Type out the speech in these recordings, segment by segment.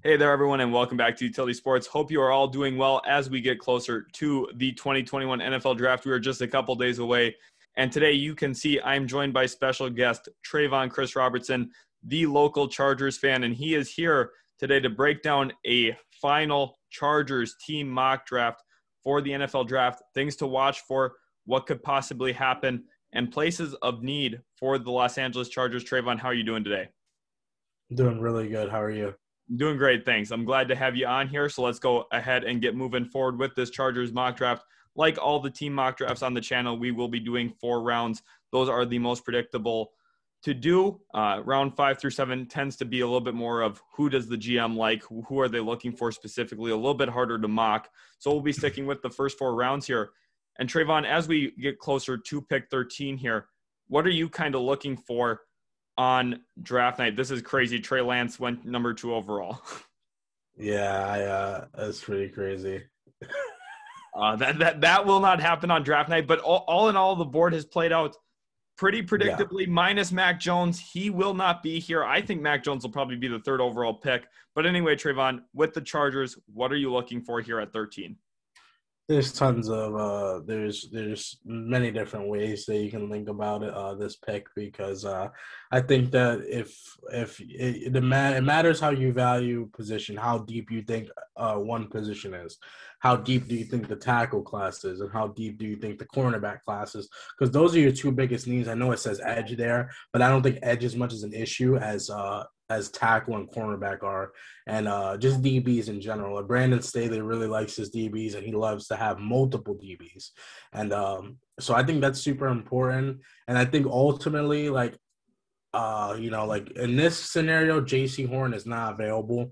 Hey there, everyone, and welcome back to Utility Sports. Hope you are all doing well as we get closer to the 2021 NFL Draft. We are just a couple days away, and today you can see I'm joined by special guest Trevon Chris Robertson, the local Chargers fan, and he is here today to break down a final Chargers team mock draft for the NFL Draft, things to watch for, what could possibly happen, and places of need for the Los Angeles Chargers. Trevon, how are you doing today? Doing really good. How are you? Doing great, thanks. I'm glad to have you on here. So let's go ahead and get moving forward with this Chargers mock draft. Like all the team mock drafts on the channel, we will be doing 4 rounds. Those are the most predictable to do. Round 5 through 7 tends to be a little bit more of who does the GM like, who are they looking for specifically, a little bit harder to mock. So we'll be sticking with the first 4 rounds here. And Trevon, as we get closer to pick 13 here, what are you kind of looking for on draft night? This is crazy. Trey Lance went number 2 overall. Yeah, that's pretty crazy. That will not happen on draft night. But all in all, the board has played out pretty predictably. Minus Mac Jones, he will not be here. I think Mac Jones will probably be the 3rd overall pick. But anyway, Trevon, with the Chargers, what are you looking for here at 13? There's tons of there's many different ways that you can think about it, this pick, because I think that it matters how you value position, how deep you think one position is, how deep do you think the tackle class is, and how deep do you think the cornerback class is, because those are your 2 biggest needs. I know it says edge there, but I don't think edge as much as an issue as tackle and cornerback are, and just DBs in general. Brandon Staley really likes his DBs, and he loves to have multiple DBs. And so I think that's super important. And I think ultimately, like in this scenario, J.C. Horn is not available.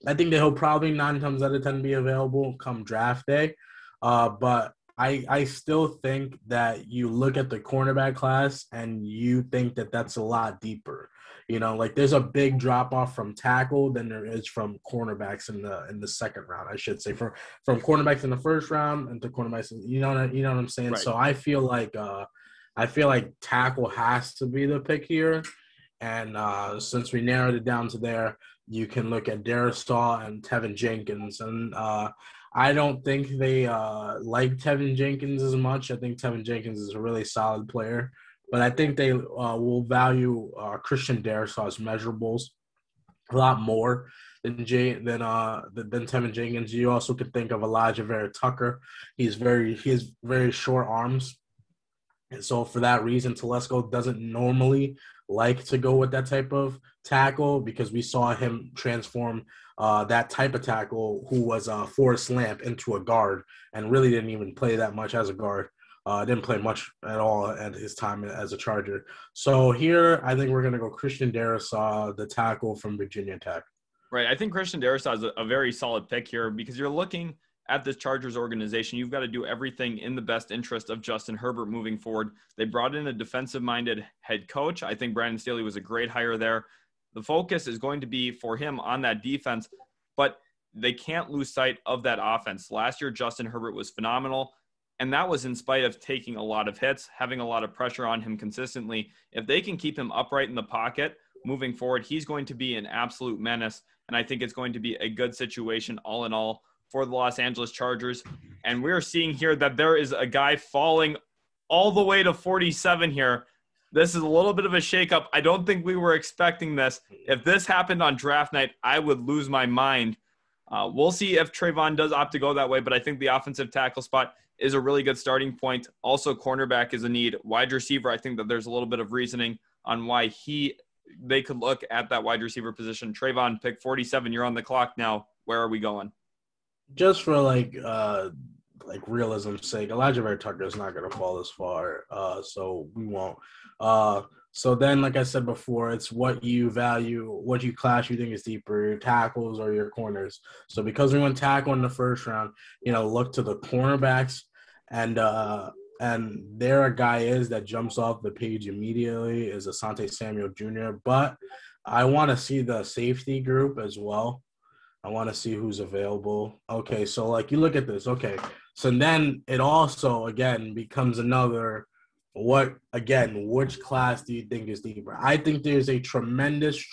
I think that he'll probably 9 times out of 10 be available come draft day. But I still think that you look at the cornerback class and you think that that's a lot deeper. There's a big drop off from tackle than there is from cornerbacks in the second round. I should say from cornerbacks in the first round and to cornerbacks. You know what I'm saying? Right. So I feel like tackle has to be the pick here, and since we narrowed it down to there, you can look at Darisaw and Tevin Jenkins, and I don't think they like Tevin Jenkins as much. I think Tevin Jenkins is a really solid player. But I think they will value Christian Darisaw's measurables a lot more than Tevin Jenkins. You also could think of Elijah Vera Tucker. He has very short arms, and so for that reason, Telesco doesn't normally like to go with that type of tackle, because we saw him transform that type of tackle who was Forrest Lamp into a guard and really didn't even play that much as a guard. Didn't play much at all at his time as a Charger. So here, I think we're going to go Christian Darisaw, the tackle from Virginia Tech. Right. I think Christian Darisaw is a very solid pick here, because you're looking at this Chargers organization. You've got to do everything in the best interest of Justin Herbert moving forward. They brought in a defensive-minded head coach. I think Brandon Staley was a great hire there. The focus is going to be for him on that defense, but they can't lose sight of that offense. Last year, Justin Herbert was phenomenal. And that was in spite of taking a lot of hits, having a lot of pressure on him consistently. If they can keep him upright in the pocket moving forward, he's going to be an absolute menace. And I think it's going to be a good situation all in all for the Los Angeles Chargers. And we're seeing here that there is a guy falling all the way to 47 here. This is a little bit of a shakeup. I don't think we were expecting this. If this happened on draft night, I would lose my mind. We'll see if Trevon does opt to go that way, but I think the offensive tackle spot is a really good starting point. Also, cornerback is a need. Wide receiver, I think that there's a little bit of reasoning on why they could look at that wide receiver position. Trevon, pick 47. You're on the clock now. Where are we going? Just for realism's sake, Elijah Vera Tucker is not going to fall this far, so we won't. So then, like I said before, it's what you value, what you class you think is deeper, your tackles or your corners. So because we went tackle in the first round, look to the cornerbacks, and there a guy is that jumps off the page immediately is Asante Samuel Jr., but I want to see the safety group as well. I want to see who's available. Okay, so you look at this. Okay, so then it also, again, becomes another – which class do you think is deeper? I think there's a tremendous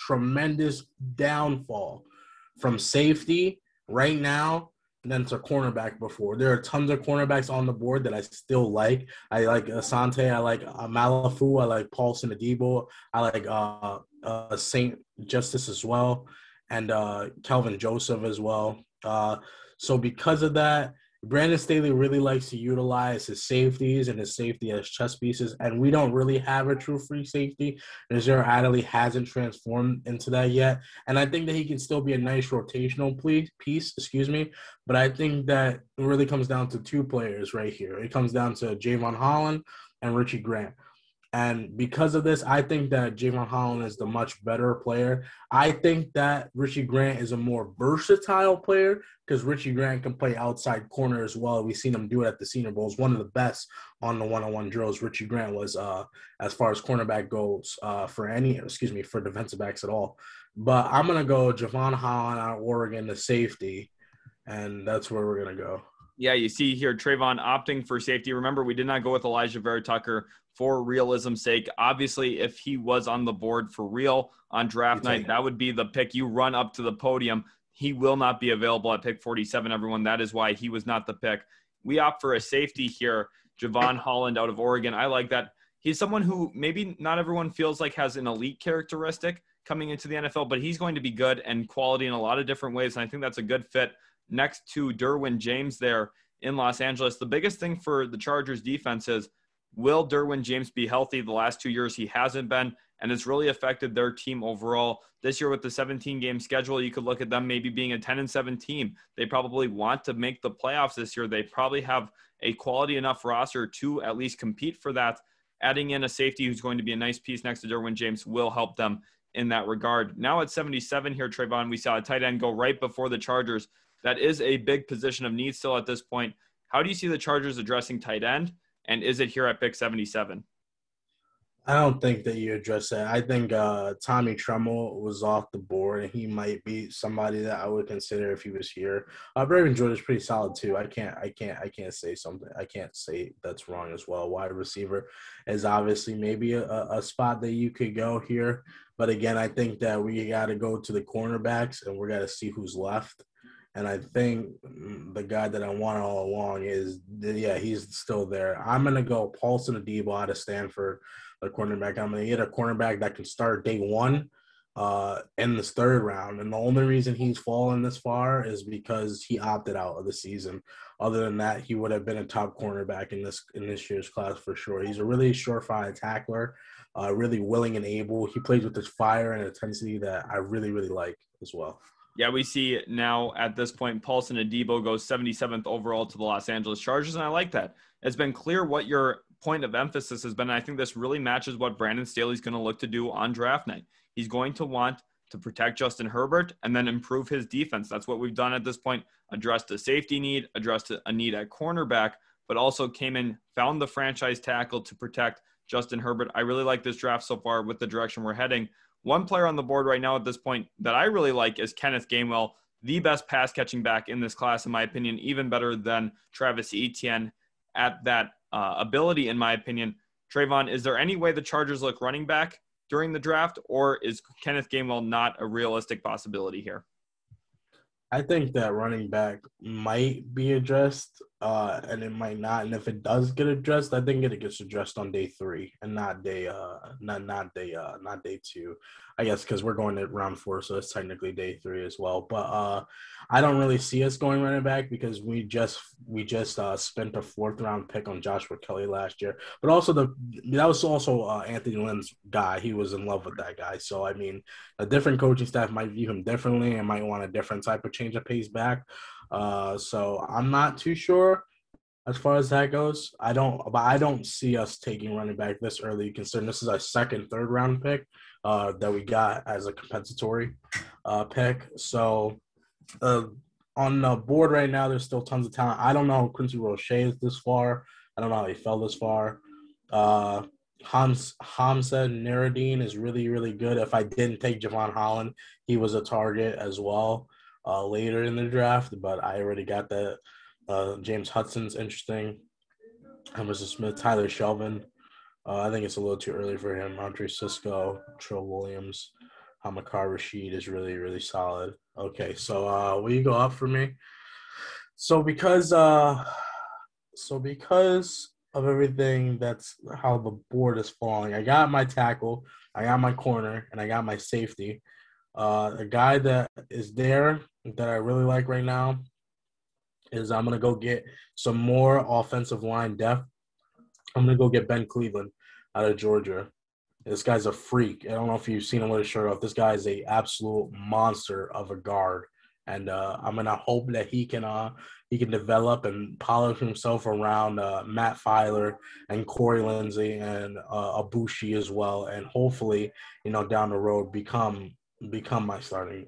downfall from safety right now than to cornerback before. There are tons of cornerbacks on the board that I still like. I like Asante. I like Malafu. I like Paulson Adebo. I like St. Justice as well, and Calvin Joseph as well. So because of that, Brandon Staley really likes to utilize his safeties and his safety as chess pieces, and we don't really have a true free safety. Nazir Adderley hasn't transformed into that yet, and I think that he can still be a nice rotational piece, but I think that it really comes down to two players right here. It comes down to Javon Holland and Richie Grant. And because of this, I think that Javon Holland is the much better player. I think that Richie Grant is a more versatile player because Richie Grant can play outside corner as well. We've seen him do it at the Senior Bowl. One of the best on the one-on-one drills. Richie Grant was, as far as cornerback goes, for defensive backs at all. But I'm going to go Javon Holland out of Oregon, the safety, and that's where we're going to go. Yeah, you see here Trevon opting for safety. Remember, we did not go with Elijah Vera Tucker for realism's sake. Obviously, if he was on the board for real on draft night, that would be the pick you run up to the podium. He will not be available at pick 47, everyone. That is why he was not the pick. We opt for a safety here, Javon Holland out of Oregon. I like that. He's someone who maybe not everyone feels like has an elite characteristic coming into the NFL, but he's going to be good and quality in a lot of different ways, and I think that's a good fit next to Derwin James there in Los Angeles. The biggest thing for the Chargers defense is, will Derwin James be healthy? The last 2 years he hasn't been, and it's really affected their team overall. This year with the 17-game schedule, you could look at them maybe being a 10-7 team. They probably want to make the playoffs this year. They probably have a quality enough roster to at least compete for that. Adding in a safety who's going to be a nice piece next to Derwin James will help them in that regard. Now at 77 here, Trevon, we saw a tight end go right before the Chargers. That is a big position of need still at this point. How do you see the Chargers addressing tight end? And is it here at pick 77? I don't think that you address that. I think Tommy Tremble was off the board, and he might be somebody that I would consider if he was here. Braven Jordan is pretty solid too. I can't say something. I can't say that's wrong as well. Wide receiver is obviously maybe a spot that you could go here, but again, I think that we got to go to the cornerbacks, and we got to see who's left. And I think the guy that I want all along he's still there. I'm going to go Paulson Adebo out of Stanford, the cornerback. I'm going to get a cornerback that can start day one in this third round. And the only reason he's fallen this far is because he opted out of the season. Other than that, he would have been a top cornerback in this year's class for sure. He's a really surefire tackler, really willing and able. He plays with this fire and intensity that I really, really like as well. Yeah, we see now at this point, Paulson Adebo goes 77th overall to the Los Angeles Chargers, and I like that. It's been clear what your point of emphasis has been. I think this really matches what Brandon Staley's going to look to do on draft night. He's going to want to protect Justin Herbert and then improve his defense. That's what we've done at this point, addressed a safety need, addressed a need at cornerback, but also came in, found the franchise tackle to protect Justin Herbert. I really like this draft so far with the direction we're heading. One player on the board right now at this point that I really like is Kenneth Gamewell, the best pass-catching back in this class, in my opinion, even better than Travis Etienne at that ability, in my opinion. Trevon, is there any way the Chargers look running back during the draft, or is Kenneth Gamewell not a realistic possibility here? I think that running back might be addressed, and it might not. And if it does get addressed, I think it gets addressed on day 3 and not day not day 2. I guess because we're going to round 4, so it's technically day 3 as well. But I don't really see us going running back because we just spent a 4th round pick on Joshua Kelly last year. But also that was also Anthony Lynn's guy. He was in love with that guy. So I mean, a different coaching staff might view him differently and might want a different type of change of pace back. So I'm not too sure as far as that goes. I don't see us taking running back this early, considering this is our 2nd, 3rd round pick that we got as a compensatory pick. So on the board right now, there's still tons of talent. I don't know if Quincy Roche is this far. I don't know how he fell this far. Hamza Nuruddin is really, really good. If I didn't take Javon Holland, he was a target as well later in the draft, but I already got that. James Hudson's interesting. Emerson Smith, Tyler Shelvin. I think it's a little too early for him. Andre Sisco, Trill Williams. Hamakar Rashid is really, really solid. Okay, so will you go up for me? So because of everything, that's how the board is falling. I got my tackle, I got my corner, and I got my safety. A guy that is there that I really like right now is I'm gonna go get some more offensive line depth. I'm gonna go get Ben Cleveland out of Georgia. This guy's a freak. I don't know if you've seen him with his shirt off. This guy is a absolute monster of a guard, and I'm gonna hope that he can develop and polish himself around Matt Filer and Corey Lindsey and Abushi as well, and hopefully, down the road become my starting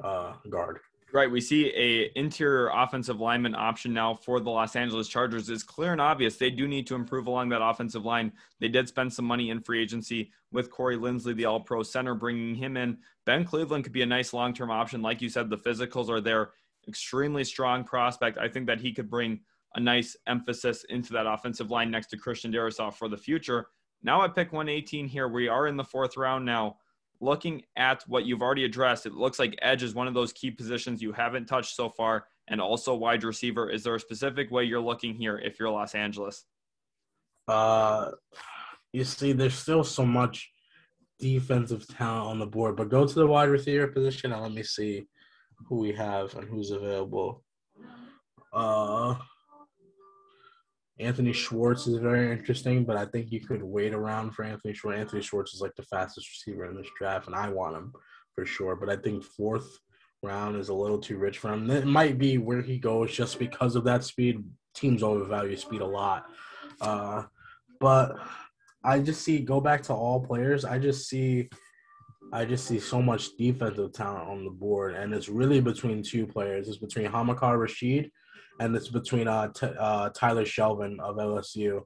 guard. Right. We see a interior offensive lineman option now for the Los Angeles Chargers. It's clear and obvious they do need to improve along that offensive line. They did spend some money in free agency with Corey Linsley, the all-pro center, bringing him in. Ben Cleveland could be a nice long-term option. Like you said, the physicals are there. Extremely strong prospect. I think that he could bring a nice emphasis into that offensive line next to Christian Darrisaw for the future. Now at pick 118 here, we are in the 4th round now. Looking at what you've already addressed, it looks like edge is one of those key positions you haven't touched so far, and also wide receiver. Is there a specific way you're looking here if you're Los Angeles? You see, there's still so much defensive talent on the board, but go to the wide receiver position and let me see who we have and who's available. Anthony Schwartz is very interesting, but I think you could wait around for Anthony Schwartz. Anthony Schwartz is like the fastest receiver in this draft, and I want him for sure. But I think 4th round is a little too rich for him. It might be where he goes just because of that speed. Teams overvalue speed a lot. But I just see, go back to all players, I just see so much defensive talent on the board, and it's really between 2 players. It's between Hamakar Rashid and it's between Tyler Shelvin of LSU.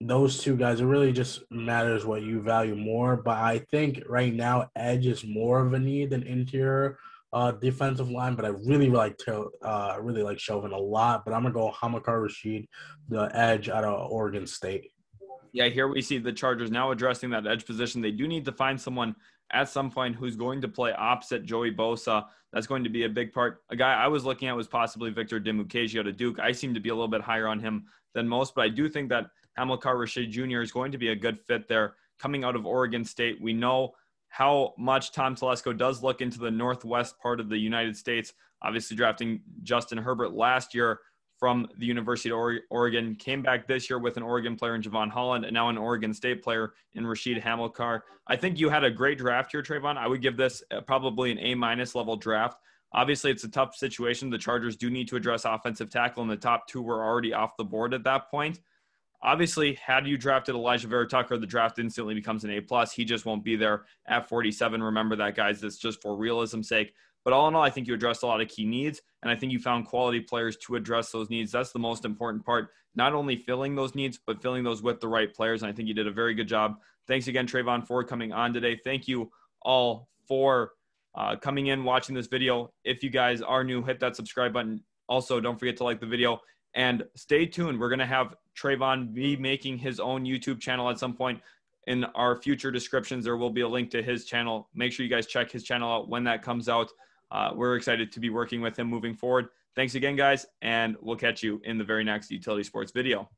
Those 2 guys, it really just matters what you value more. But I think right now edge is more of a need than interior defensive line. But I really like Shelvin a lot. But I'm gonna go Hamakar Rashid, the edge out of Oregon State. Yeah, here we see the Chargers now addressing that edge position. They do need to find someone at some point who's going to play opposite Joey Bosa. That's going to be a big part. A guy I was looking at was possibly Victor Dimukeje out of Duke. I seem to be a little bit higher on him than most, but I do think that Hamilcar Rashid Jr. is going to be a good fit there. Coming out of Oregon State, we know how much Tom Telesco does look into the northwest part of the United States. Obviously drafting Justin Herbert last year from the University of Oregon, came back this year with an Oregon player in Javon Holland, and now an Oregon State player in Rashid Hamilcar. I think you had a great draft here, Trevon. I would give this probably an A- level draft. Obviously, it's a tough situation. The Chargers do need to address offensive tackle, and the top 2 were already off the board at that point. Obviously, had you drafted Elijah Vera Tucker, the draft instantly becomes an A+. He just won't be there at 47. Remember that, guys. That's just for realism's sake. But all in all, I think you addressed a lot of key needs, and I think you found quality players to address those needs. That's the most important part, not only filling those needs, but filling those with the right players, and I think you did a very good job. Thanks again, Trevon, for coming on today. Thank you all for coming in, watching this video. If you guys are new, hit that subscribe button. Also, don't forget to like the video, and stay tuned. We're going to have Trevon be making his own YouTube channel at some point. In our future descriptions, there will be a link to his channel. Make sure you guys check his channel out when that comes out. We're excited to be working with him moving forward. Thanks again, guys, and we'll catch you in the very next Utility Sports video.